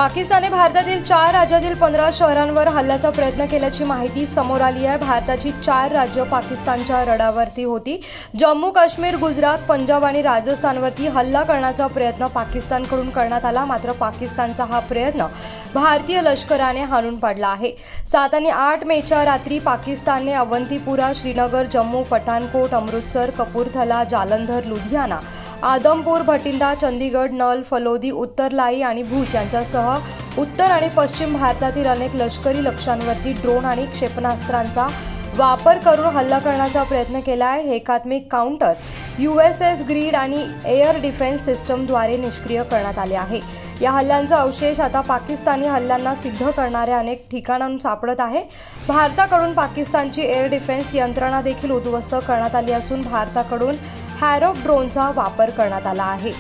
पाकिस्तानने भारतातील 4 राज्यातील 15 शहरांवर हल्ल्याचा प्रयत्न केल्याची माहिती समोर आली आहे। भारताची 4 राज्य पाकिस्तानच्या रडारवरती होती। जम्मू काश्मीर, गुजरात, पंजाब आणि राजस्थानवरती हल्ला करण्याचा प्रयत्न पाकिस्तानकडून करण्यात आला। मात्र पाकिस्तानचा हा प्रयत्न भारतीय लष्कराने हाणून पाडला आहे। 7 आणि 8 मेच्या रात्री पाकिस्तानने अवंतीपुरा, श्रीनगर, जम्मू, पठाणकोट, अमृतसर, कपूरथला, जालंधर, लुधियाना, आदमपूर, भटिंडा, चंदीगड, नल, फलोदी, उत्तर लाई आणि भूज यांच्यासह उत्तर आणि पश्चिम भारतातील अनेक लष्करी लक्ष्यांवरती ड्रोन आणि क्षेपणास्त्रांचा वापर करून हल्ला करण्याचा प्रयत्न केला आहे। हे एकात्मिक काउंटर USS ग्रीड आणि एअर डिफेन्स सिस्टमद्वारे निष्क्रिय करण्यात आले आहे। या हल्ल्यांचा अवशेष आता पाकिस्तानी हल्ल्यांना सिद्ध करणाऱ्या अनेक ठिकाणांहून सापडत आहे। भारताकडून पाकिस्तानची एअर डिफेन्स यंत्रणा देखील उद्ध्वस्त करण्यात आली असून भारताकडून हॅरोप ड्रोनचा वापर करण्यात आला आहे।